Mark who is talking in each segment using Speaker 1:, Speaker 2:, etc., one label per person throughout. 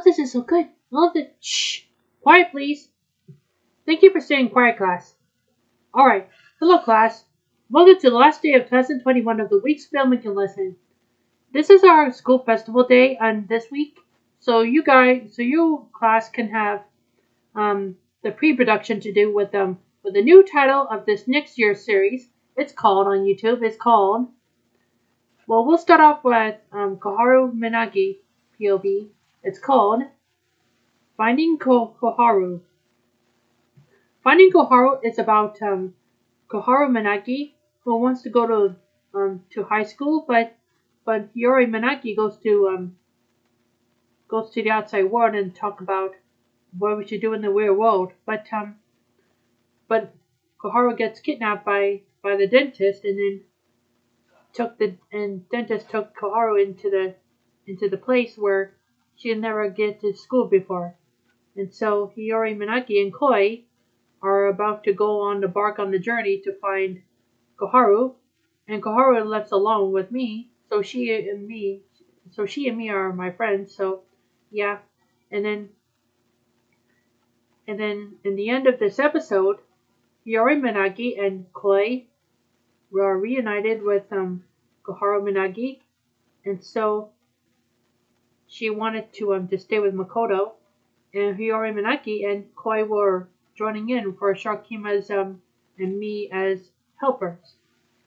Speaker 1: this is so good. I love it. Shh. Quiet, please. Thank you for staying quiet, class. Alright. Hello, class. Welcome to the last day of 2021 of the week's filmmaking lesson. This is our school festival day on this week. So you class can have the pre-production to do with the new title of this next year's series. It's called on YouTube. We'll start off with Koharu Minagi POV. It's called Finding Koharu. Finding Koharu is about Koharu Minagi, who wants to go to high school, but Yori Minagi goes to the outside world and talk about what we should do in the real world. But Koharu gets kidnapped by the dentist, and then dentist took Koharu into the place where she'd never get to school before. And so Hiyori Minagi and Koi are about to embark on the journey to find Koharu, and Koharu left alone with me. So she and me are my friends. So yeah, and then in the end of this episode, Hiyori Minagi and Koi were reunited with Koharu Minagi, and so she wanted to stay with Makoto, and Hiyori Minagi and Koi were joining in for Sharkima's and me as helpers.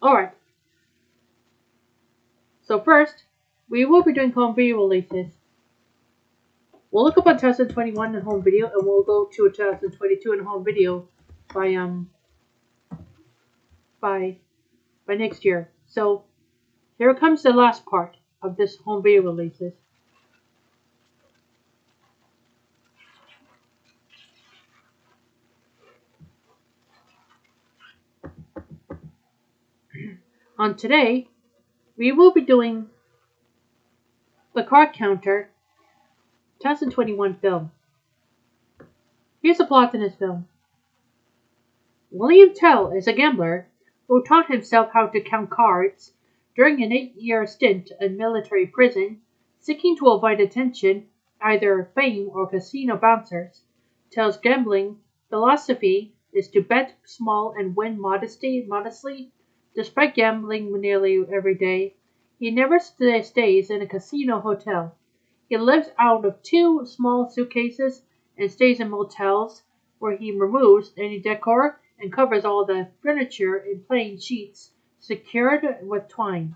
Speaker 1: Alright. So first, we will be doing home video releases. We'll look up on 2021 in home video, and we'll go to 2022 in home video by next year. So here comes the last part of this home video releases. On today, we will be doing the card counter 2021 film. Here's the plot in this film. William Tell is a gambler who taught himself how to count cards during an 8-year stint in military prison, seeking to avoid attention, either fame or casino bouncers. Tell's gambling philosophy is to bet small and win modestly. Despite gambling nearly every day, he never stays in a casino hotel. He lives out of 2 small suitcases and stays in motels where he removes any decor and covers all the furniture in plain sheets secured with twine.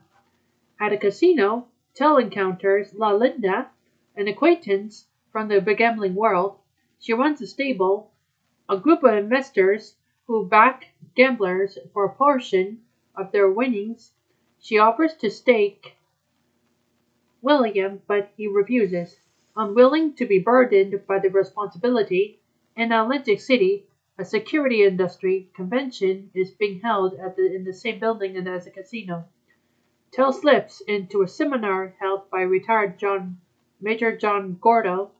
Speaker 1: At a casino, Tell encounters La Linda, an acquaintance from the gambling world. She runs a stable, a group of investors who back gamblers for a portion of their winnings. She offers to stake William, but he refuses. Unwilling to be burdened by the responsibility, in Atlantic City, a security industry convention is being held in the same building as a casino. Tell slips into a seminar held by retired Major John Gordo,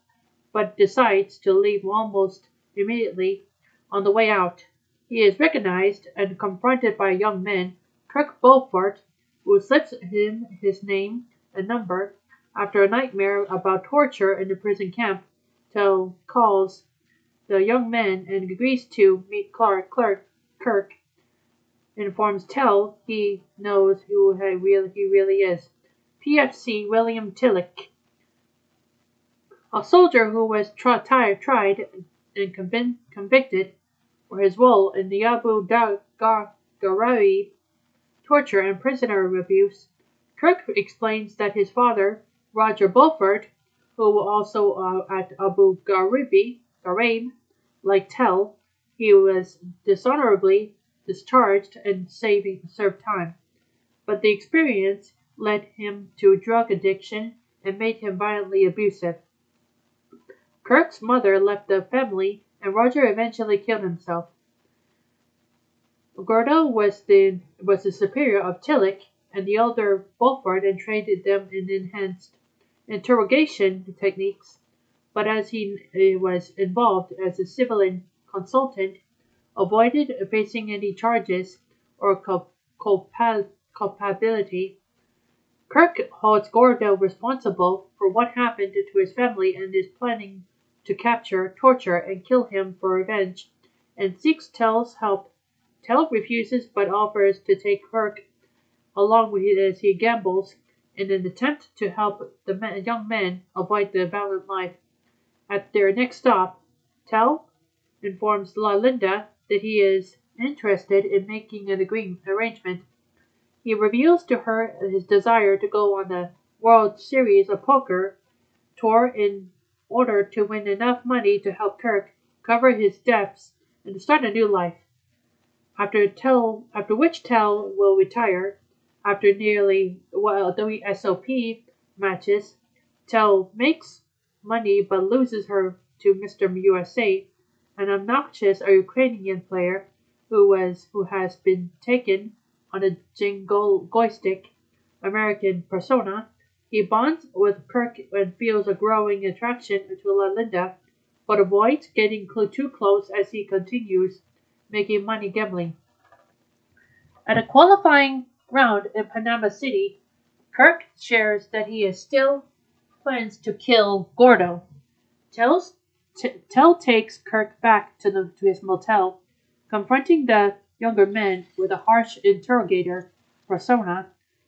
Speaker 1: but decides to leave almost immediately. On the way out, he is recognized and confronted by a young man, Kirk Beaufort, who slips him his name and number. After a nightmare about torture in the prison camp, Tell calls the young man and agrees to meet Kirk informs Tell he knows who he really is. PFC William Tillich, a soldier who was tried and convicted for his role in the Abu Ghraib torture and prisoner abuse. Kirk explains that his father, Roger Beaufort, who also at Abu Ghraib, like Tell, he was dishonorably discharged and served time. But the experience led him to drug addiction and made him violently abusive. Kirk's mother left the family, and Roger eventually killed himself. Gordo was the superior of Tillich and the elder Beaufort and trained them in enhanced interrogation techniques, but as he was involved as a civilian consultant, avoided facing any charges or culpability. Kirk holds Gordo responsible for what happened to his family and is planning to capture, torture, and kill him for revenge, and seeks Tell's help. Tell refuses but offers to take Kirk along with as he gambles in an attempt to help the young man avoid the violent life. At their next stop, Tell informs Linda that he is interested in making an arrangement. He reveals to her his desire to go on the World Series of Poker tour in order to win enough money to help Kirk cover his debts and start a new life. After which Tell will retire. After nearly WSOP matches, Tell makes money but loses her to Mr. USA, an obnoxious Ukrainian player who has been taken on a jingoistic American persona. He bonds with Kirk and feels a growing attraction to Linda, but avoids getting too close as he continues making money gambling. At a qualifying round in Panama City, Kirk shares that he still plans to kill Gordo. Tell takes Kirk back to his motel, confronting the younger man with a harsh interrogator persona.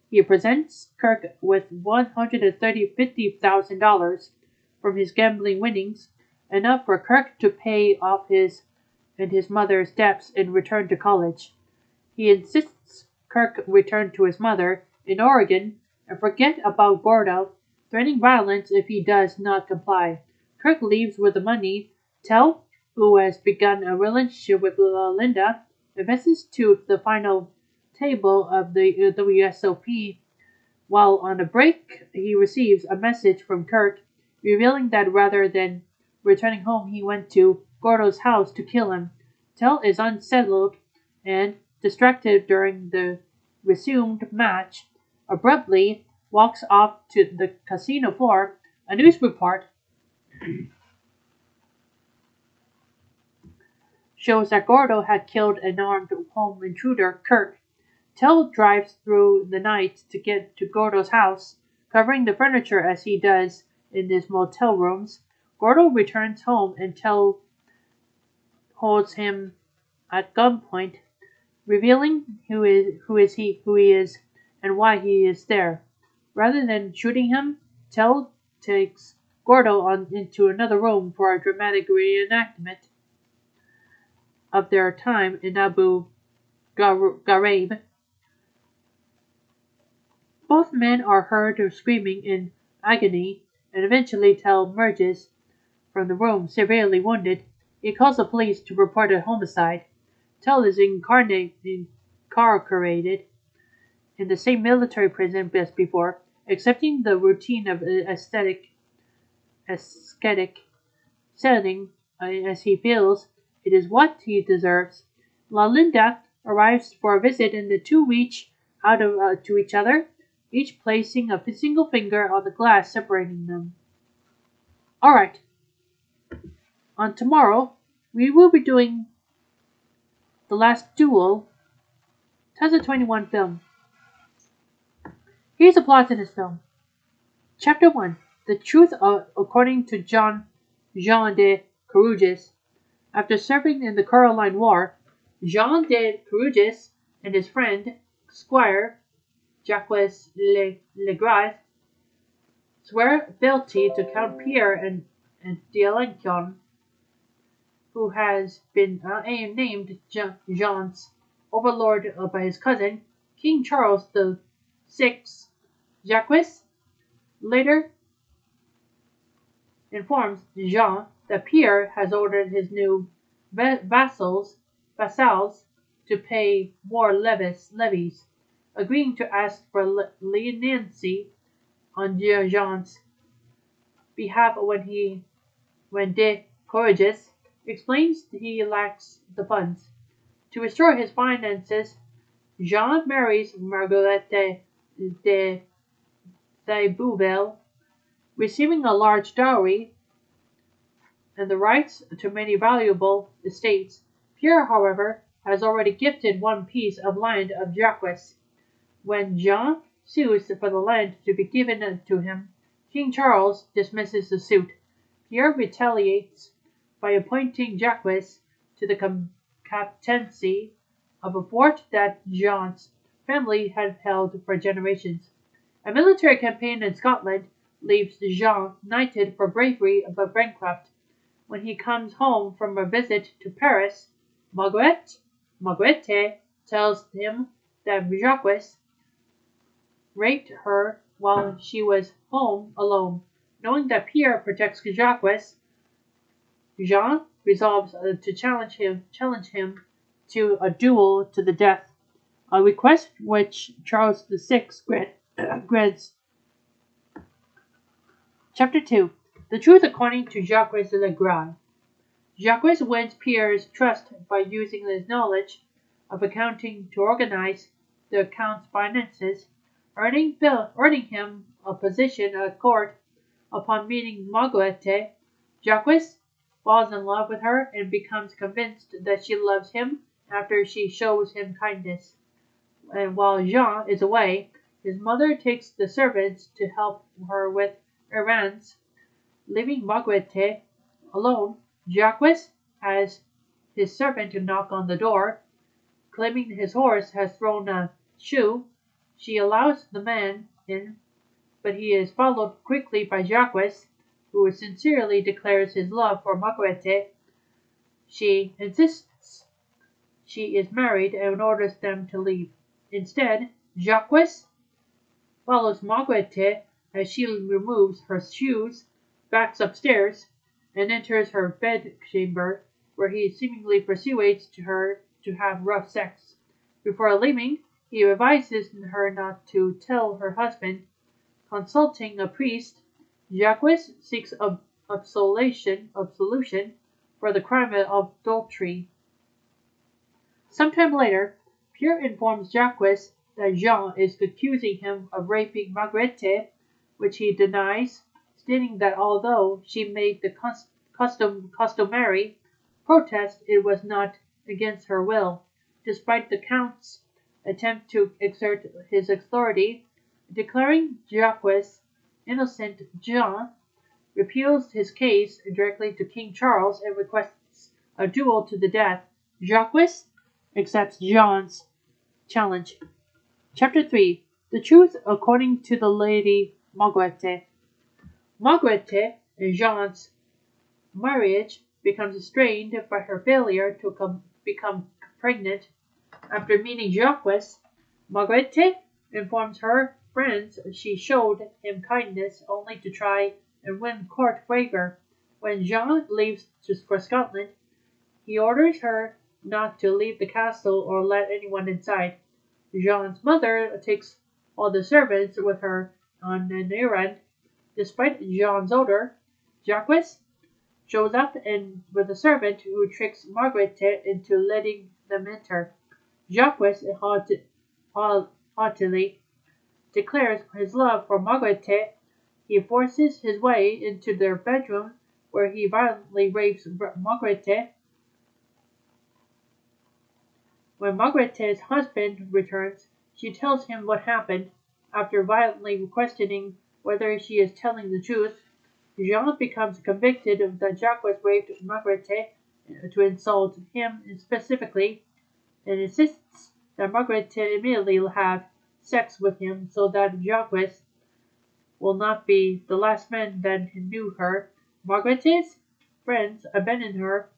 Speaker 1: He presents Kirk with $150,000 from his gambling winnings, enough for Kirk to pay off his and his mother's debts and return to college. He insists Kirk return to his mother in Oregon and forget about Gordo, threatening violence if he does not comply. Kirk leaves with the money. Tell, who has begun a relationship with Linda, advances to the final table of the WSOP. While on a break, he receives a message from Kirk, revealing that rather than returning home, he went to Gordo's house to kill him. Tell is unsettled and distracted during the resumed match, abruptly walks off to the casino floor. A news report shows that Gordo had killed an armed home intruder, Kirk. Tell drives through the night to get to Gordo's house, covering the furniture as he does in his motel rooms. Gordo returns home and Tell holds him at gunpoint, revealing who he is and why he is there. Rather than shooting him, Tell takes Gordo into another room for a dramatic reenactment of their time in Abu Ghraib. Both men are heard screaming in agony, and eventually Tell emerges from the room severely wounded. He calls the police to report a homicide. Tell is incarcerated in the same military prison as before, accepting the routine of aesthetic setting as he feels it is what he deserves. Linda arrives for a visit and the two reach out to each other, each placing a single finger on the glass separating them. Alright. On tomorrow, we will be doing The Last Duel, 2021 film. Here's the plot to this film. Chapter 1. The Truth According to Jean de Courges. After serving in the Caroline War, Jean de Courges and his friend, Squire Jacques Legras, swear fealty to Count Pierre and d'Alencon, who has been named Jean's overlord by his cousin, King Charles VI. Jacques later informs Jean that Pierre has ordered his new vassals to pay more levies, agreeing to ask for leniency on Jean's behalf when de Courges explains he lacks the funds. To restore his finances, Jean marries Marguerite de Thibouville, receiving a large dowry and the rights to many valuable estates. Pierre, however, has already gifted one piece of land of Jacques. When Jean sues for the land to be given to him. King Charles dismisses the suit. Pierre retaliates by appointing Jacques to the captaincy of a fort that Jean's family had held for generations. A military campaign in Scotland leaves Jean knighted for bravery but bankrupt. When he comes home from a visit to Paris, Marguerite tells him that Jacques raped her while she was home alone. Knowing that Pierre protects Jacques, Jean resolves to challenge him to a duel to the death, a request which Charles VI grants. Chapter 2. The Truth According to Jacques Legras. Jacques wins Pierre's trust by using his knowledge of accounting to organize the account's finances, earning him a position at court. Upon meeting Marguerite, Jacques falls in love with her and becomes convinced that she loves him after she shows him kindness. And while Jean is away, his mother takes the servants to help her with errands. Leaving Marguerite alone, Jacques has his servant knock on the door. Claiming his horse has thrown a shoe, she allows the man in, but he is followed quickly by Jacques, who sincerely declares his love for Marguerite. She insists she is married and orders them to leave. Instead, Jacques follows Marguerite as she removes her shoes, backs upstairs, and enters her bedchamber, where he seemingly persuades her to have rough sex. Before leaving, he advises her not to tell her husband. Consulting a priest, Jacques seeks absolution for the crime of adultery. Sometime later, Pierre informs Jacques that Jean is accusing him of raping Marguerite, which he denies, stating that although she made the customary protest, it was not against her will. Despite the Count's attempt to exert his authority, declaring Jacques innocent, Jean appeals his case directly to King Charles and requests a duel to the death. Jacques accepts Jean's challenge. Chapter 3. The Truth According to the Lady Marguerite. Marguerite and Jean's marriage becomes strained by her failure to become pregnant. After meeting Jacques, Marguerite informs her friends she showed him kindness only to try and win court favor. When Jean leaves for Scotland, he orders her not to leave the castle or let anyone inside. Jean's mother takes all the servants with her on an errand. Despite Jean's order, Jacques shows up and with a servant who tricks Marguerite into letting them enter. Jacques haughtily declares his love for Marguerite. He forces his way into their bedroom, where he violently rapes Marguerite. When Marguerite's husband returns, she tells him what happened. After violently questioning whether she is telling the truth, Jean becomes convicted that Jacques raped Marguerite to insult him specifically, and insists that Marguerite immediately have sex with him so that Jacques will not be the last man that knew her. Marguerite's friends abandon her,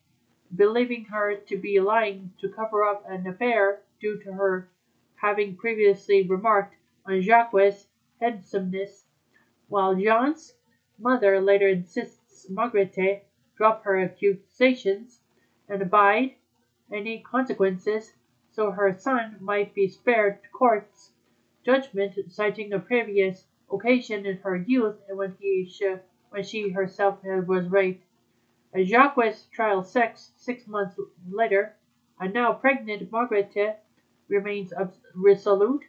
Speaker 1: believing her to be lying to cover up an affair due to her having previously remarked on Jacques' handsomeness, while Jean's mother later insists Marguerite drop her accusations and abide any consequences so her son might be spared court's judgment, citing a previous occasion in her youth when she herself was raped. At Jacques' trial 6 months later, a now pregnant Marguerite remains resolute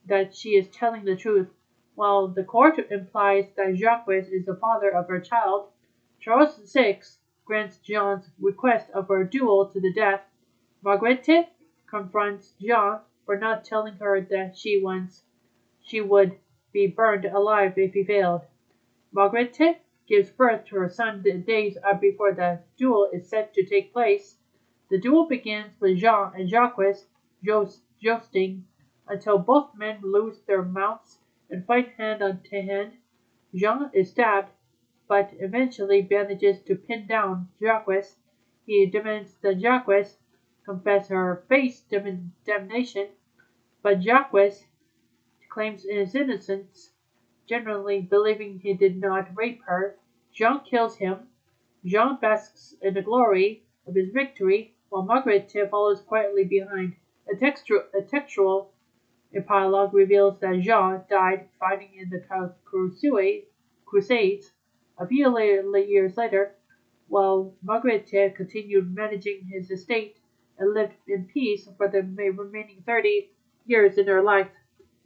Speaker 1: that she is telling the truth. While the court implies that Jacques is the father of her child, Charles VI grants Jean's request of a duel to the death. Marguerite confronts Jean for not telling her that she wants. she would be burned alive if he failed. Margrethe gives birth to her son days before the duel is set to take place. The duel begins with Jean and Jacques jousting until both men lose their mounts and fight hand to hand. Jean is stabbed, but eventually manages to pin down Jacques. He demands that Jacques confess her face damnation, but Jacques claims his innocence, generally believing he did not rape her. Jean kills him. Jean basks in the glory of his victory, while Margrethe follows quietly behind. A textual epilogue reveals that Jean died fighting in the Crusades. A few years later, while Margrethe continued managing his estate and lived in peace for the remaining 30 years in her life,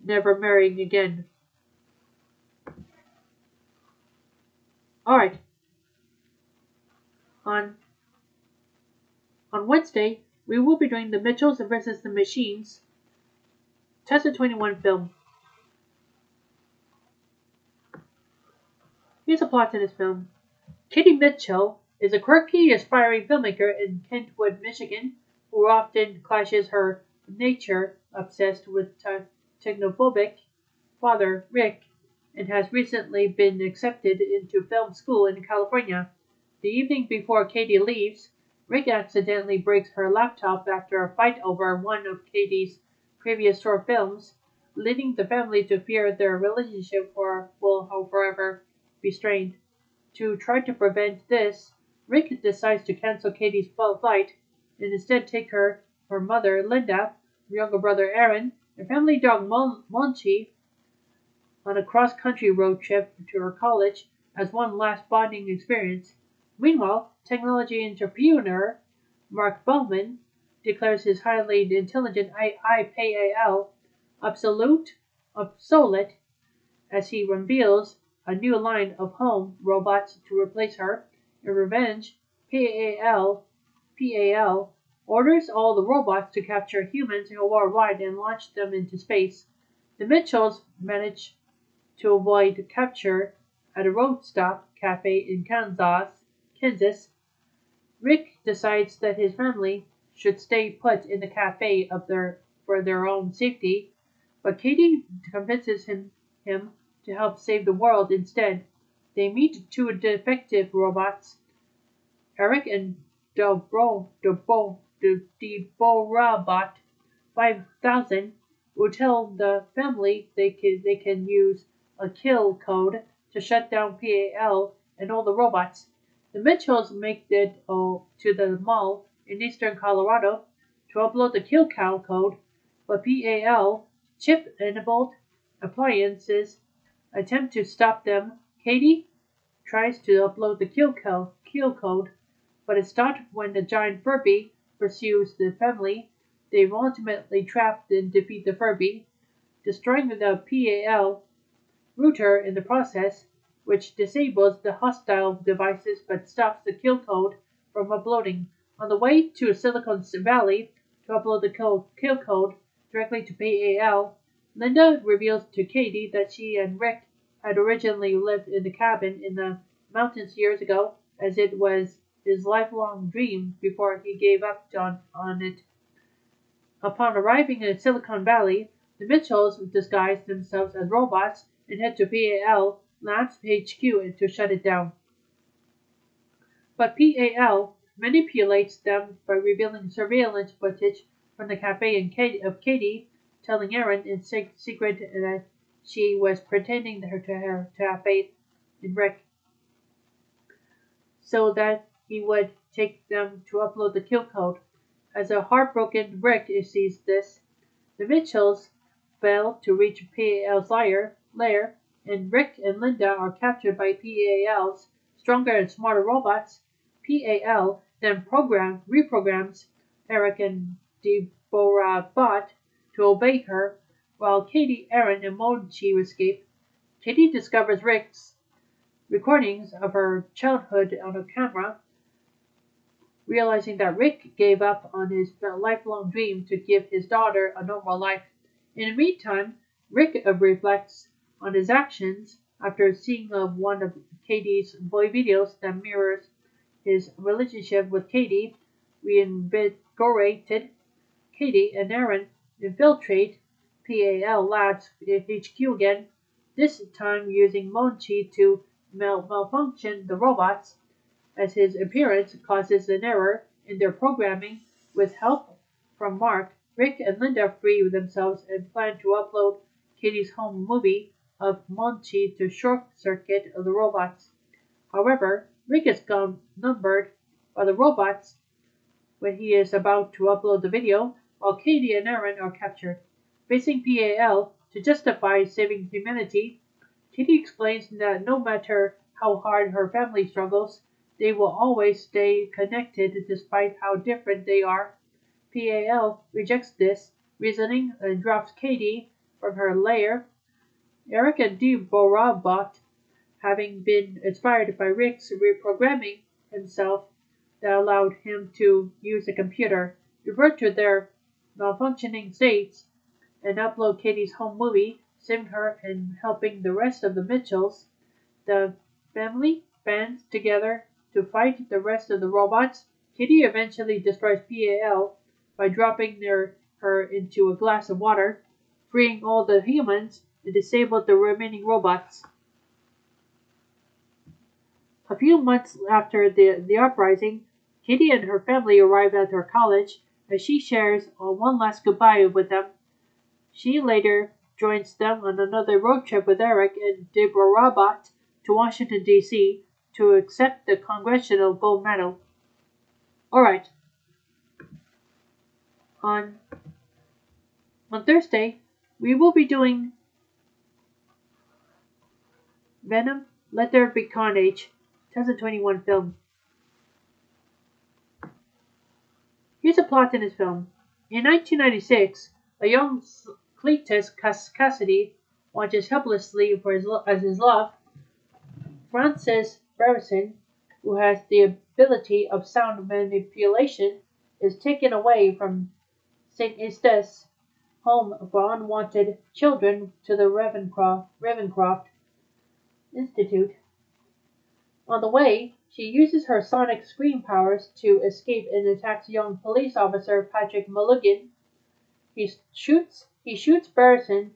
Speaker 1: never marrying again. Alright. On Wednesday, we will be doing the Mitchells versus the Machines 2021 film. Here's a plot to this film. Katie Mitchell is a quirky, aspiring filmmaker in Kentwood, Michigan, who often clashes her nature-obsessed with technophobic father, Rick, and has recently been accepted into film school in California. The evening before Katie leaves, Rick accidentally breaks her laptop after a fight over one of Katie's previous short films, leading the family to fear their relationship will forever be strained. To try to prevent this, Rick decides to cancel Katie's flight and instead take her mother, Linda, her younger brother, Aaron, and family dog, Monchi, on a cross-country road trip to her college as one last bonding experience. Meanwhile, technology entrepreneur Mark Bowman declares his highly intelligent IPAL obsolete as he reveals a new line of home robots to replace her. In revenge, PAL orders all the robots to capture humans worldwide and launch them into space. The Mitchells manage to avoid capture at a road stop cafe in Kansas. Rick decides that his family should stay put in the cafe for their own safety, but Katie convinces him to help save the world instead. They meet two defective robots, Eric and Deborah 5000, who tell the family they can use a kill code to shut down PAL and all the robots. The Mitchells make it to the mall in eastern Colorado to upload the kill cow code, but PAL chip-enabled appliances attempt to stop them. Katie tries to upload the kill code, but is stopped when the giant Furby pursues the family. They ultimately trap and defeat the Furby, destroying the PAL router in the process, which disables the hostile devices but stops the kill code from uploading. On the way to Silicon Valley to upload the kill code directly to PAL, Linda reveals to Katie that she and Rick had originally lived in the cabin in the mountains years ago, as it was his lifelong dream before he gave up on it. Upon arriving in Silicon Valley, the Mitchells disguise themselves as robots and head to PAL Labs HQ to shut it down. But PAL manipulates them by revealing surveillance footage from the cafe of Katie, telling Aaron in secret that she was pretending to have faith in Rick, so that he would take them to upload the kill code. As a heartbroken Rick sees this, the Mitchells fail to reach PAL's lair, and Rick and Linda are captured by PAL's stronger and smarter robots. PAL then reprograms Eric and Deborah Bot to obey her, while Katie, Aaron, and Monchi escape. Katie discovers Rick's recordings of her childhood on a camera, realizing that Rick gave up on his lifelong dream to give his daughter a normal life. In the meantime, Rick reflects on his actions after seeing one of Katie's boy videos that mirrors his relationship with Katie. Reinvigorated Katie and Aaron infiltrate PAL Labs HQ again, this time using Monchi to malfunction the robots, as his appearance causes an error in their programming. With help from Mark, Rick and Linda free themselves and plan to upload Katie's home movie of Monchi to short-circuit the robots. However, Rick is numbered by the robots when he is about to upload the video, while Katie and Aaron are captured. Facing PAL to justify saving humanity, Katie explains that no matter how hard her family struggles, they will always stay connected despite how different they are. PAL rejects this reasoning and drops Katie from her lair. Eric and Borabot, having been inspired by Rick's reprogramming himself that allowed him to use a computer, revert to their malfunctioning states and upload Katie's home movie, saving her and helping the rest of the Mitchells. The family bands together to fight the rest of the robots. Katie eventually destroys PAL by dropping her into a glass of water, freeing all the humans and disabled the remaining robots. A few months after the uprising, Katie and her family arrive at her college as she shares one last goodbye with them. She later joins them on another road trip with Eric and Deborah Robot to Washington, D.C. to accept the Congressional Gold Medal. Alright. On Thursday, we will be doing Venom, Let There Be Carnage, 2021 film. Here's a plot in this film. In 1996, a young Cletus Cassidy watches helplessly for his love. Francis Barrison, who has the ability of sound manipulation, is taken away from St. Eustace home for unwanted children to the Ravencroft Institute. On the way, she uses her sonic scream powers to escape and attacks young police officer Patrick Mulligan. He shoots Barrison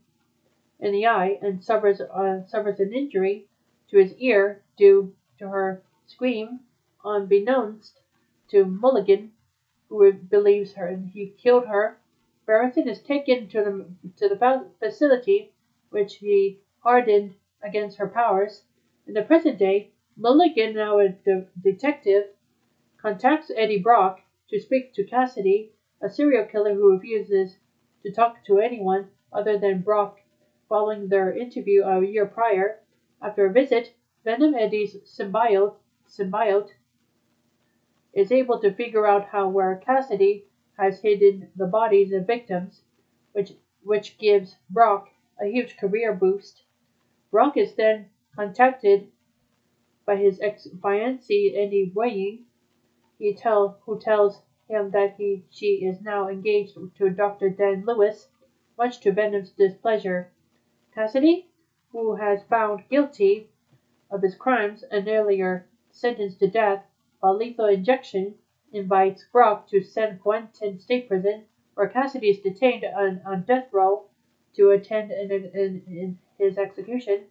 Speaker 1: in the eye and suffers an injury to his ear due to her scream, unbeknownst to Mulligan, who believes he killed her. Barrison is taken to the facility, which he hardened against her powers. In the present day, Mulligan, now a detective, contacts Eddie Brock to speak to Cassidy, a serial killer who refuses to talk to anyone other than Brock following their interview a year prior. After a visit, Venom Eddie's symbiote is able to figure out where Cassidy has hidden the bodies of victims, which gives Brock a huge career boost. Brock is then contacted by his ex-fiancée Annie Weying, who tells him that she is now engaged to Dr. Dan Lewis, much to Venom's displeasure. Cassidy, who has found guilty of his crimes and earlier sentenced to death by lethal injection, invites Brock to San Quentin State Prison, where Cassidy is detained on death row, to attend in his execution.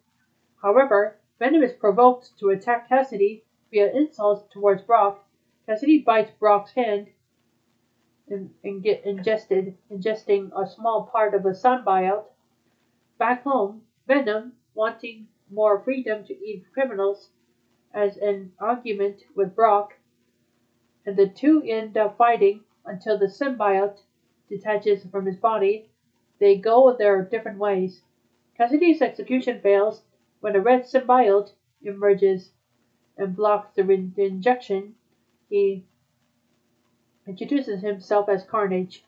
Speaker 1: However, Venom is provoked to attack Cassidy via insults towards Brock. Cassidy bites Brock's hand and ingesting a small part of a symbiote. Back home, Venom, wanting more freedom to eat criminals, has an argument with Brock, and the two end up fighting until the symbiote detaches from his body. They go their different ways. Cassidy's execution fails when a red symbiote emerges and blocks the injection. He introduces himself as Carnage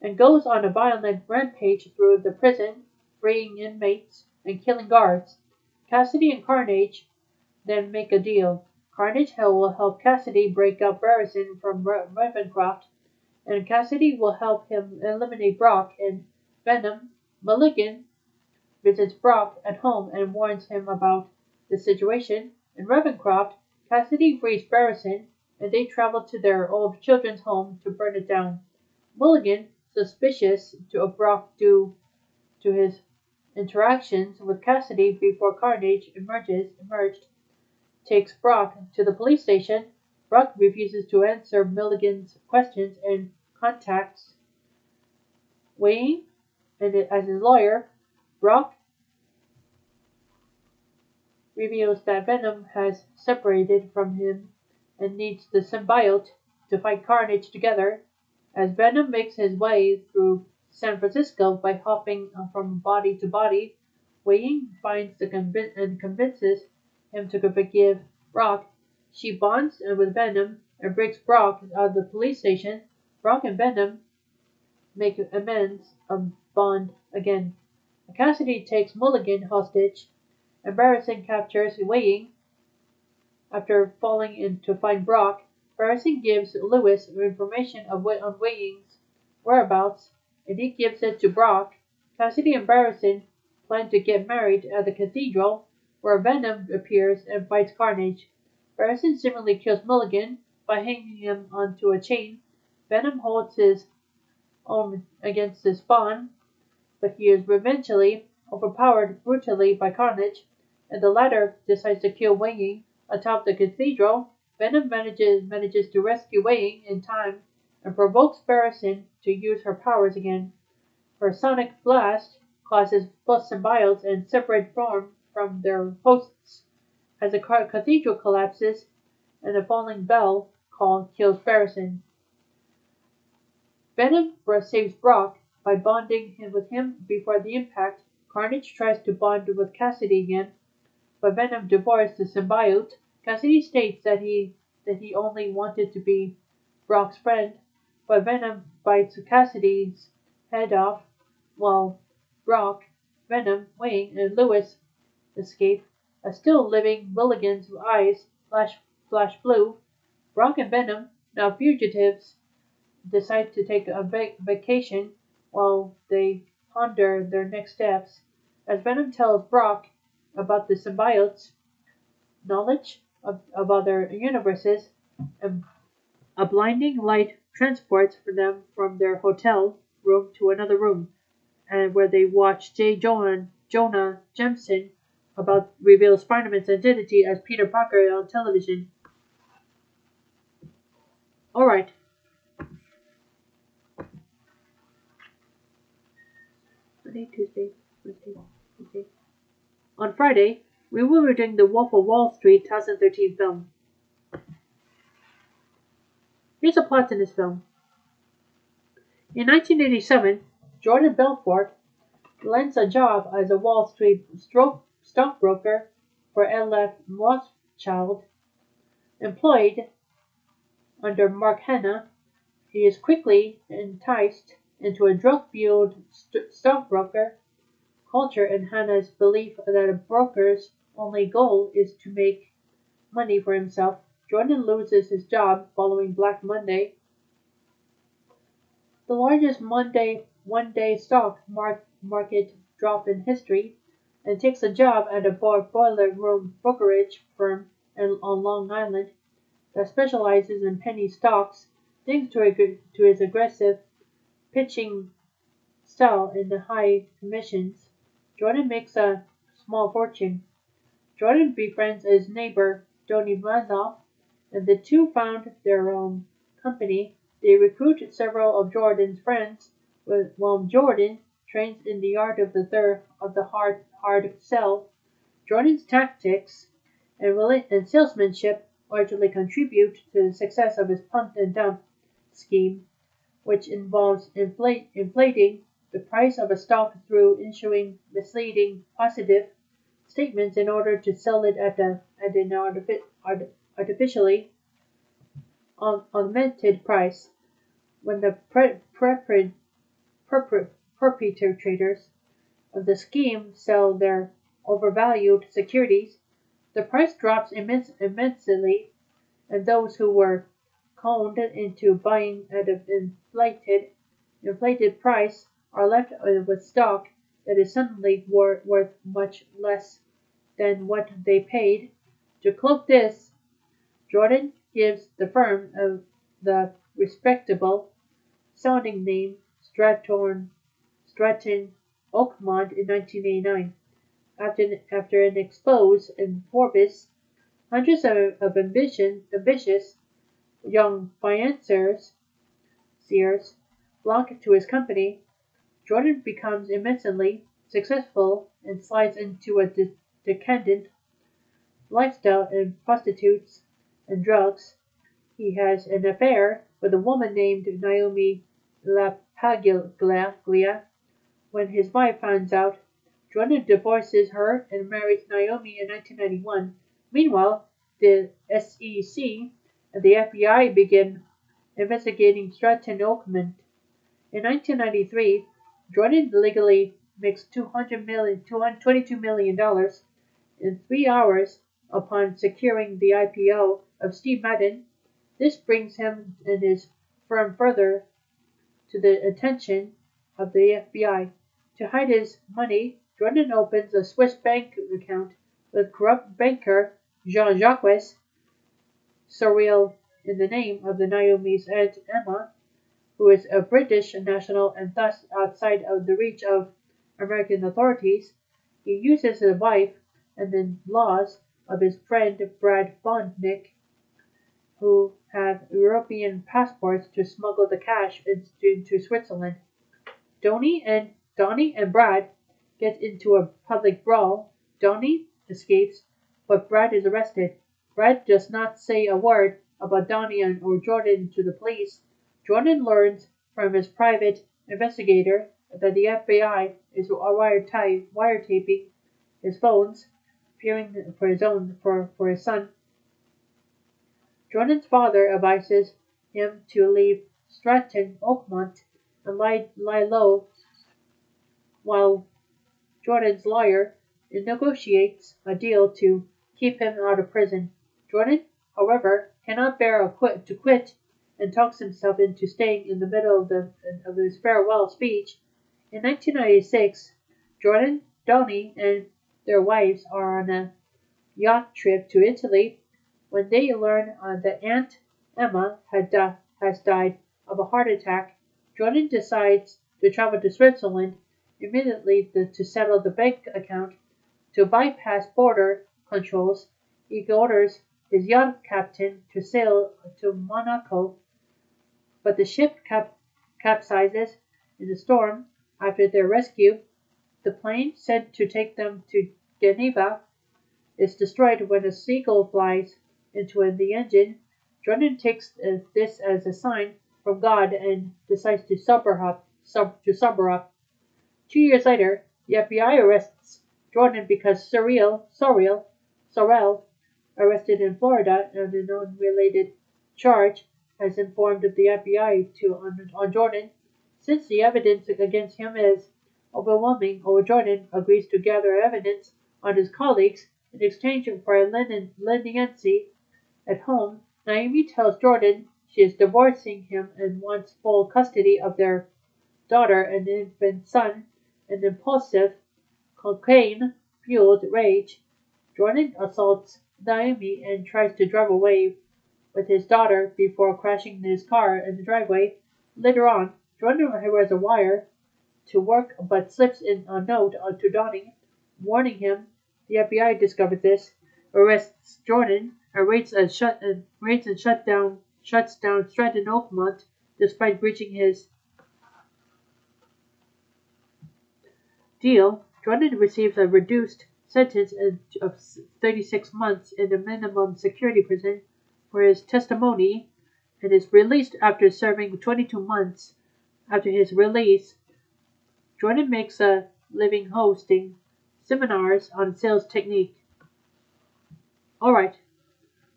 Speaker 1: and goes on a violent rampage through the prison, freeing inmates and killing guards. Cassidy and Carnage then make a deal. Carnage will help Cassidy break up Barrison from Ravencroft, and Cassidy will help him eliminate Brock and Venom Mulligan visits Brock at home and warns him about the situation. In Ravencroft, Cassidy frees Barrison, and they travel to their old children's home to burn it down. Mulligan, suspicious of Brock due to his interactions with Cassidy before Carnage emerged, takes Brock to the police station. Brock refuses to answer Mulligan's questions and contacts Wayne as his lawyer. Brock reveals that Venom has separated from him and needs the symbiote to fight Carnage together. As Venom makes his way through San Francisco by hopping from body to body, Wayne finds and convinces him to forgive Brock. She bonds with Venom and breaks Brock out of the police station. Brock and Venom make amends and bond again. Cassidy takes Mulligan hostage. Barrison captures Wayne after falling in to find Brock. Barrison gives Lewis information on Wayne's whereabouts, and he gives it to Brock. Cassidy and Barrison plan to get married at the cathedral, where Venom appears and fights Carnage. Barrison similarly kills Mulligan by hanging him onto a chain. Venom holds his own against the Spawn, but he is eventually overpowered brutally by Carnage, and the latter decides to kill Wayne atop the cathedral. Venom manages to rescue Wayne in time and provokes Barrison to use her powers again. Her sonic blast causes both symbiotes and separate from their hosts. As the cathedral collapses and a falling bell kills Barrison. Venom saves Brock by bonding with him before the impact. Carnage tries to bond with Cassidy again, but Venom divorced the symbiote. Cassidy states that he only wanted to be Brock's friend, but Venom bites Cassidy's head off while Brock, Venom, Wayne, and Lewis escape. A still living Mulligan's eyes flash blue. Brock and Venom, now fugitives, decide to take a vacation while they ponder their next steps. As Venom tells Brock about the symbiotes' knowledge of other universes, and a blinding light transports them from their hotel room to another room, and where they watch Jonah Jameson reveal Spider-Man's identity as Peter Parker on television. Alright. Monday, Tuesday, Wednesday, Tuesday. On Friday, we will be doing the Wolf of Wall Street 2013 film. Here's a plot in this film. In 1987, Jordan Belfort lands a job as a Wall Street stockbroker for L.F. Rothschild. Employed under Mark Hanna, he is quickly enticed into a drug-fueled stockbroker culture, and Hanna's belief that a broker's only goal is to make money for himself. Jordan loses his job following Black Monday, the largest one-day stock market drop in history, and takes a job at a boiler room brokerage firm on Long Island that specializes in penny stocks. Thanks to his aggressive pitching style and the high commissions, Jordan makes a small fortune. Jordan befriends his neighbor, Tony Mazoff, and the two found their own company. They recruit several of Jordan's friends, while Jordan trains in the art of the hard sell. Jordan's tactics and salesmanship largely contribute to the success of his pump and dump scheme, which involves inflating the price of a stock through issuing misleading positive statements in order to sell it at an artificially augmented price. When the perpetrators of the scheme sell their overvalued securities, the price drops immensely, and those who were conned into buying at an inflated price are left with stock that is suddenly worth much less than what they paid. To cloak this, Jordan gives the firm of the respectable sounding name Stratton Oakmont in 1989. After an expose in Forbes, hundreds of ambitious young financiers flock to his company. Jordan becomes immensely successful and slides into a decadent lifestyle in prostitutes and drugs. He has an affair with a woman named Naomi LaPaglia. When his wife finds out, Jordan divorces her and marries Naomi in 1991. Meanwhile, the SEC and the FBI begin investigating Stratton Oakmont. In 1993, Jordan legally makes $22 million in 3 hours upon securing the IPO of Steve Madden. This brings him and his firm further to the attention of the FBI. To hide his money, Jordan opens a Swiss bank account with corrupt banker Jean-Jacques Sorel in the name of the Naomi's aunt Emma, who is a British national and thus outside of the reach of American authorities. He uses the wife and the laws of his friend Brad Bondnick, who have European passports, to smuggle the cash into Switzerland. Donnie and Brad get into a public brawl. Donnie escapes, but Brad is arrested. Brad does not say a word about Donnie or Jordan to the police. Jordan learns from his private investigator that the FBI is wiretapping his phones, fearing for his son. Jordan's father advises him to leave Stratton Oakmont and lie low, while Jordan's lawyer negotiates a deal to keep him out of prison. Jordan, however, cannot bear to quit and talks himself into staying in the middle of his farewell speech. In 1996, Jordan, Donnie, and their wives are on a yacht trip to Italy when they learn that Aunt Emma has died of a heart attack. Jordan decides to travel to Switzerland immediately to settle the bank account. To bypass border controls, he orders his yacht captain to sail to Monaco, but the ship capsizes in a storm. After their rescue, the plane sent to take them to Geneva is destroyed when a seagull flies into the engine. Jordan takes this as a sign from God and decides to sober up. 2 years later, the FBI arrests Jordan because Sorel, arrested in Florida on an unrelated charge, has informed the FBI on Jordan. Since the evidence against him is overwhelming, Jordan agrees to gather evidence on his colleagues in exchange for a leniency at home. Naomi tells Jordan she is divorcing him and wants full custody of their daughter and infant son. An impulsive, cocaine-fueled rage, Jordan assaults Naomi and tries to drive away with his daughter before crashing his car in the driveway. Later on, Jordan wears a wire to work but slips in a note to Donnie, warning him. The FBI discovers this, arrests Jordan, and shuts down Stratton Oakmont despite breaching his deal. Jordan receives a reduced sentence of 36 months in a minimum security prison for his testimony and is released after serving 22 months. After his release, Jordan makes a living hosting seminars on sales technique. Alright,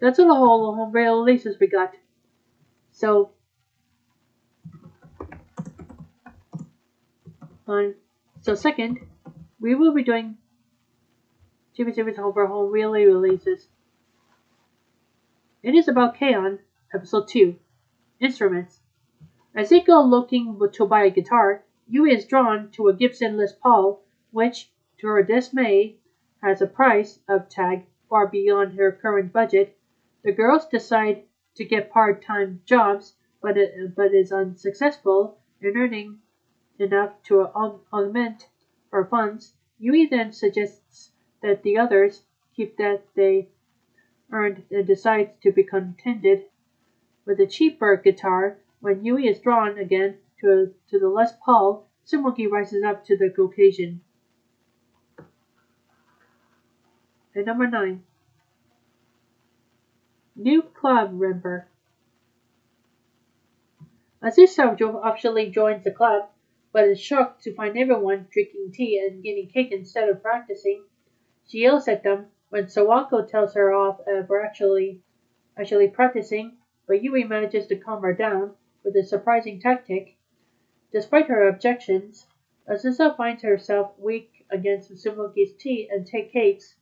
Speaker 1: that's all the whole releases we got. So second, we will be doing TV series Overhaul releases. It is about K-On! Episode 2, Instruments. As they go looking to buy a guitar, Yui is drawn to a Gibson Les Paul which, to her dismay, has a price of tag far beyond her current budget. The girls decide to get part-time jobs, but is unsuccessful in earning enough to augment her funds. Yui then suggests that the others keep that they earned and decides to become Candid. With a cheaper guitar, when Yui is drawn again to the Les Paul, Sumugi rises up to the occasion. And number 9. New club member. Azusa officially joins the club, but is shocked to find everyone drinking tea and getting cake instead of practicing. She yells at them when Sawako tells her off for actually practicing, but Yui manages to calm her down with a surprising tactic. Despite her objections, Azusa finds herself weak against Sumugi's tea and cakes.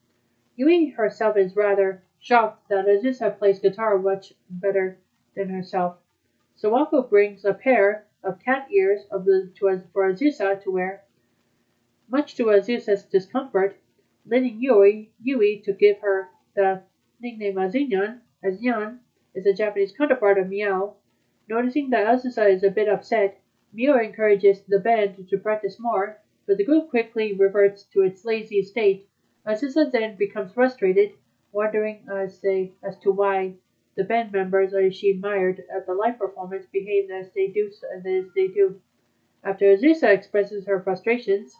Speaker 1: Yui herself is rather shocked that Azusa plays guitar much better than herself. Sawako brings a pair of cat ears for Azusa to wear. Much to Azusa's discomfort, leading Yui to give her the nickname Azunyan, as Yan is a Japanese counterpart of Meow. Noticing that Azusa is a bit upset, Meow encourages the band to practice more, but the group quickly reverts to its lazy state. Azusa then becomes frustrated, wondering as to why the band members she admired at the live performance behaved as they do. After Azusa expresses her frustrations,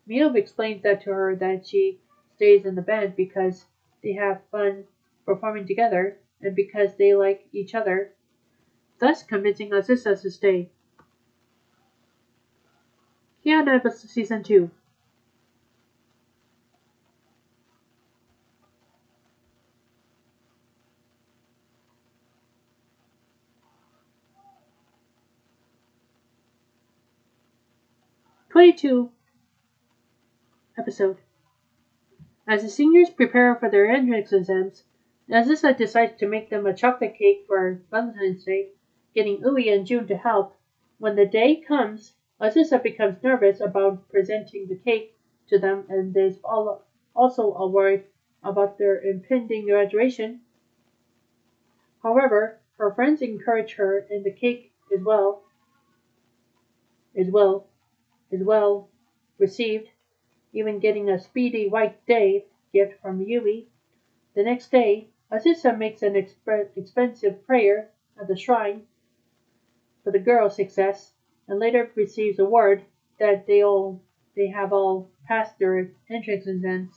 Speaker 1: Meow explains that to her that she stays in the band because they have fun performing together and because they like each other, thus convincing Azusa to stay. Kiana Season 2. Episode. As the seniors prepare for their entrance exams, Azusa decides to make them a chocolate cake for Valentine's Day, getting Ui and June to help. When the day comes, Azusa becomes nervous about presenting the cake to them and is also worried about their impending graduation. However, her friends encourage her and the cake is well received, even getting a speedy white day gift from Yui. The next day, Azusa makes an expensive prayer at the shrine for the girls' success, and later receives a word that they have all passed their entrance exams.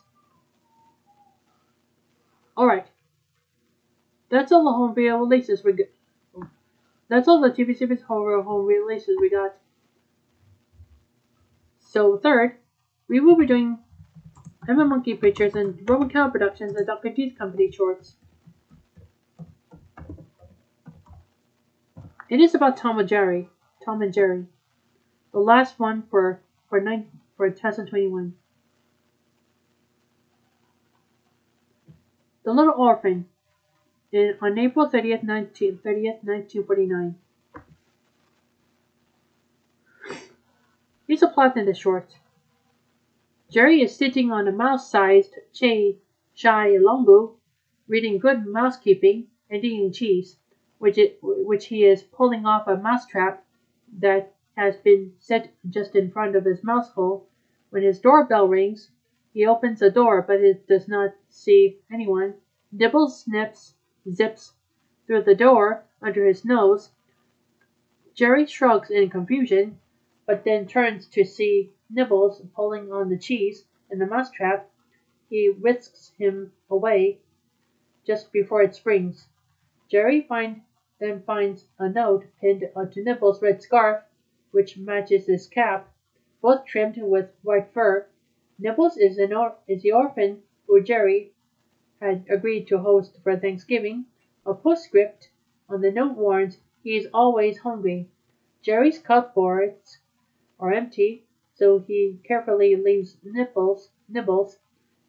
Speaker 1: Alright. That's all the home video releases we got. That's all the TV series horror home releases we got. So third, we will be doing Emma Monkey Pictures and Roman Cow Productions and Dr. T's Company shorts. It is about Tom and Jerry. The last one for 2021. The Little Orphan on April 30th, 1949. Here's a plot in the short. Jerry is sitting on a mouse-sized chai longu, reading Good Mousekeeping and eating cheese, which he is pulling off a mousetrap that has been set just in front of his mouse hole. When his doorbell rings, he opens the door, but it does not see anyone. Nibbles zips through the door under his nose. Jerry shrugs in confusion, but then turns to see Nibbles pulling on the cheese in the mousetrap. He whisks him away just before it springs. Jerry then finds a note pinned onto Nibbles' red scarf, which matches his cap, both trimmed with white fur. Nibbles is the orphan who Jerry had agreed to host for Thanksgiving. A postscript on the note warns he is always hungry. Jerry's cupboards are empty, so he carefully leaves Nibbles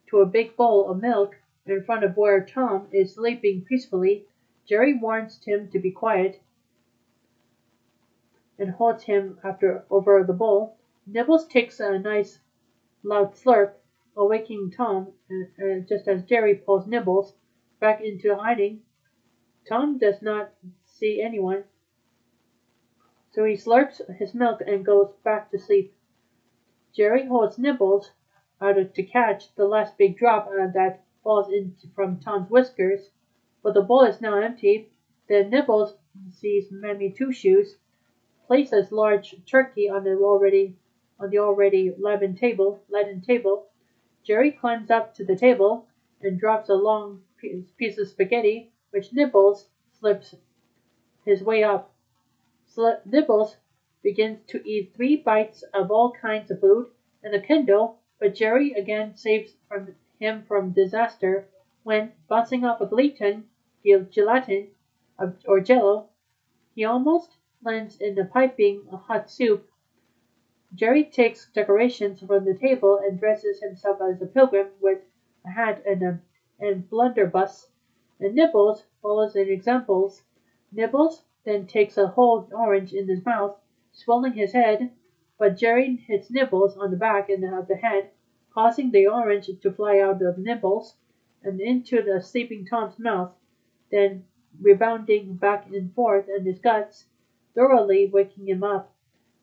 Speaker 1: to a big bowl of milk in front of where Tom is sleeping peacefully. Jerry warns Tim to be quiet and holds him over the bowl. Nibbles takes a nice loud slurp, awaking Tom just as Jerry pulls Nibbles back into hiding. Tom does not see anyone, so he slurps his milk and goes back to sleep. Jerry holds Nibbles out to catch the last big drop that falls from Tom's whiskers, but the bowl is now empty. Then Nibbles sees Mammy Two Shoes places large turkey on the already leaden table. Jerry climbs up to the table and drops a long piece of spaghetti, which Nibbles slips his way up. Nibbles begins to eat 3 bites of all kinds of food and a Kindle, but Jerry again saves him from disaster when, bouncing off a gelatin or jello, he almost lands in the piping hot soup. Jerry takes decorations from the table and dresses himself as a pilgrim with a hat and blunderbuss, and Nibbles follows in examples. Nibbles then takes a whole orange in his mouth, swelling his head, but Jerry hits Nibbles on the back of the head, causing the orange to fly out of Nibbles and into the sleeping Tom's mouth, then rebounding back and forth in his guts, thoroughly waking him up.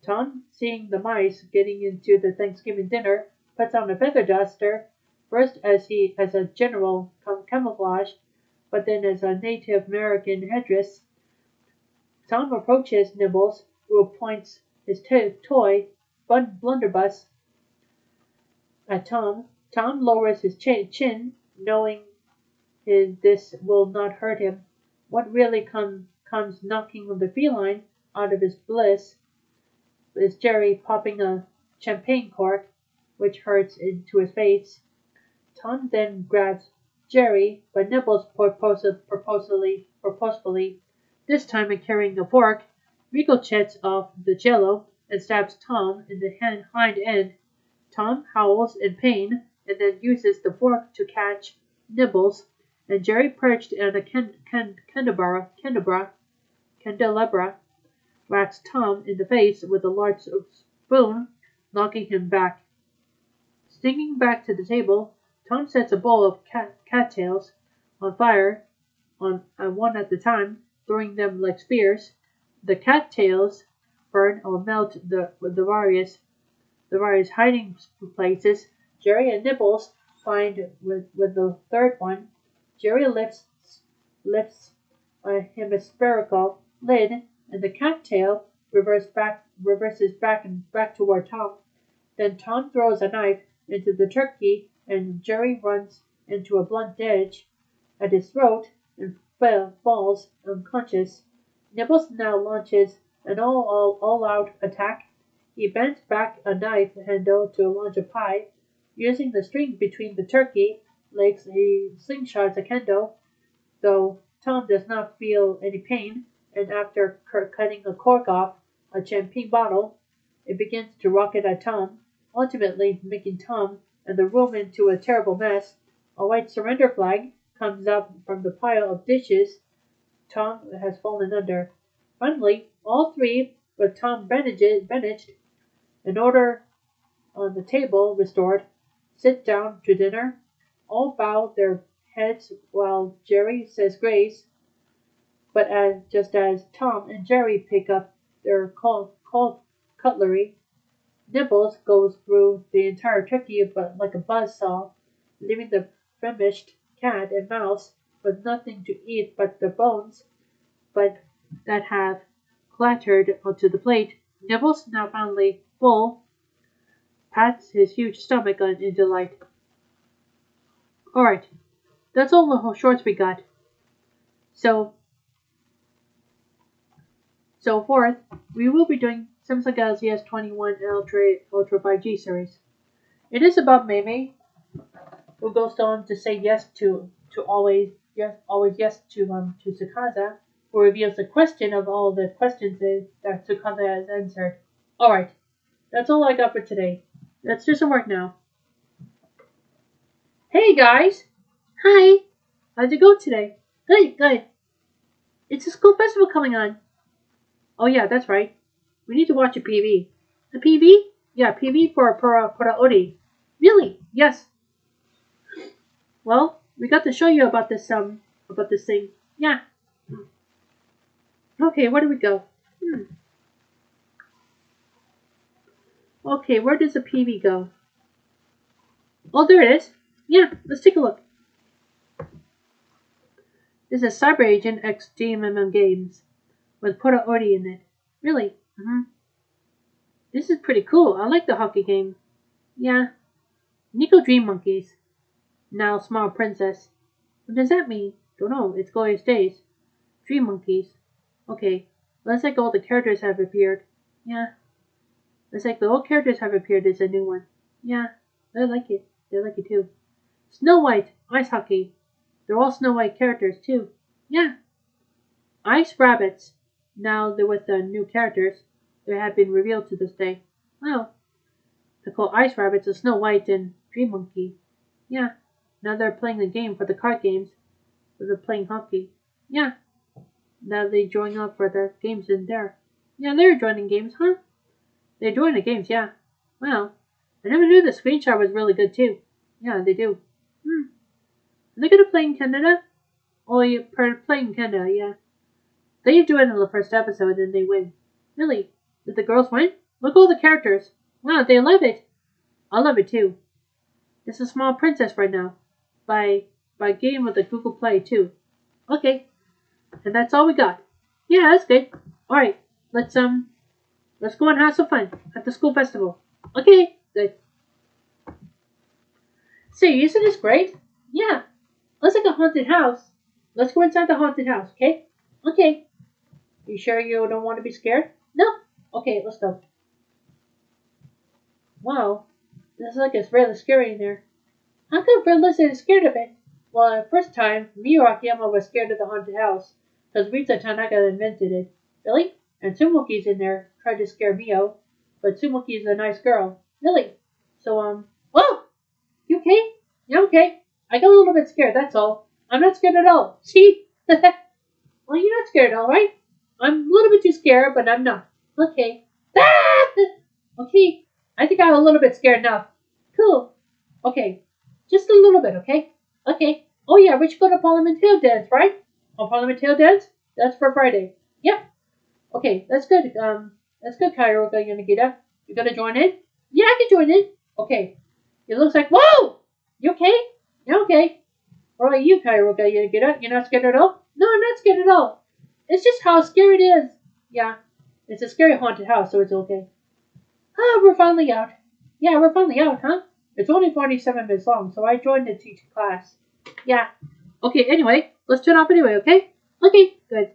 Speaker 1: Tom, seeing the mice getting into the Thanksgiving dinner, puts on a feather duster, first as a general camouflage, but then as a Native American headdress. Tom approaches Nibbles, who points his toy blunderbuss at Tom. Tom lowers his chin, knowing this will not hurt him. What really comes knocking the feline out of his bliss is Jerry popping a champagne cork, which hurts into his face. Tom then grabs Jerry, but Nibbles purposefully, this time carrying a fork, ricochets off the jello and stabs Tom in the hind end. Tom howls in pain and then uses the fork to catch Nibbles, and Jerry, perched on a candelabra, whacks Tom in the face with a large spoon, knocking him back. Sneaking back to the table, Tom sets a bowl of cattails on fire, one at a time, throwing them like spears. The cattails burn or melt the various hiding places Jerry and Nibbles find with the third one. Jerry lifts a hemispherical lid, and the cattail reverses back toward Tom. Then Tom throws a knife into the turkey, and Jerry runs into a blunt edge at his throat and falls unconscious. Nibbles now launches an all-out attack. He bends back a knife handle to launch a pie. Using the string between the turkey legs, he slingshots a candle, though Tom does not feel any pain, and after cutting a cork off a champagne bottle, it begins to rocket at Tom, ultimately making Tom and the room into a terrible mess. A white surrender flag comes up from the pile of dishes Tom has fallen under. Finally, all three, with Tom bandaged, in order on the table restored, sit down to dinner. All bow their heads while Jerry says grace, but just as Tom and Jerry pick up their cold cutlery, Nibbles goes through the entire turkey but like a buzzsaw, leaving the famished cat and mouse with nothing to eat but the bones that have clattered onto the plate. Nibbles, now finally full, pats his huge stomach in delight. Alright, that's all the shorts we got. So fourth, we will be doing Samsung Galaxy S21 Ultra 5G series. It is about Mei, who goes on to say yes to always yes to Tsukasa, who reveals the question of all the questions that Tsukasa has answered. Alright, that's all I got for today. Let's do some work now. Hey guys! Hi! How'd it go today? Good. It's a school festival coming on. Oh yeah, that's right. We need to watch a PV. A PV? Yeah, PV for PuraOre. Really? Yes. Well, we got to show you about this thing. Yeah. Okay, where do we go? Okay, where does the PV go? Oh, there it is. Yeah, let's take a look. This is Cyber Agent X GMMM Games with PuraOre in it. Really? This is pretty cool. I like the hockey game. Yeah. Nico Dream Monkeys. Now Small Princess. What does that mean? Don't know. It's glorious days. Dream Monkeys. Okay. Looks like all the characters have appeared. Yeah. Looks like the old characters have appeared as a new one. Yeah. They like it. They like it too. Snow White. Ice hockey. They're all Snow White characters too. Yeah. Ice Rabbits. Now they're with the new characters. They have been revealed to this day. Wow. They're called Ice Rabbits, a Snow White, and Dream Monkey. Yeah. Now they're playing the game for the card games. So they're playing hockey. Yeah. Now they're joining up for the games in there. Yeah, they're joining games, huh? They're joining the games, yeah. Wow. I never knew the screenshot was really good too. Yeah, they do. Are they gonna play in Canada? Oh, yeah, play in Canada, yeah. They do it in the first episode and then they win. Really? Did the girls win? Look at all the characters. Wow, they love it. I love it too. This is Small Princess right now. By game with the Google Play too. Okay. And that's all we got. Yeah, that's good. Alright. Let's go and have some fun at the school festival. Okay, good. See, isn't this great? Yeah. Looks like a haunted house. Let's go inside the haunted house, okay? Okay. You sure you don't want to be scared? No? Okay, let's go. Wow. This is like it's really scary in there. How come Phyllis is scared of it? Well, the first time, me or Akiyama was scared of the haunted house. Because Rita Tanaka invented it. Really? And Tsumuki's in there, tried to scare Mio. But Tsumuki's a nice girl. Really? So, whoa! You okay? Yeah, okay. I got a little bit scared, that's all. I'm not scared at all. See? Well, you're not scared at all, right? I'm a little bit too scared, but I'm not. Okay. Ah! Okay. I think I'm a little bit scared now. Cool. Okay. Just a little bit, okay? Okay. Oh, yeah, we should go to Parliament Hill Dance, right? Oh, Parliament Hill Dance? That's for Friday. Yep. Okay, that's good. That's good, Kairoka Yanagita. You gonna join in? Yeah, I can join in. Okay. It looks like, whoa! You okay? Yeah, okay. What about you, Kairoka Yanagita? You're not scared at all? No, I'm not scared at all. It's just how scary it is. Yeah. It's a scary haunted house, so it's okay. Ah, we're finally out. Yeah, we're finally out, huh? It's only 47 minutes long, so I joined the teaching class. Yeah. Okay, anyway, let's turn off anyway, okay? Okay, good.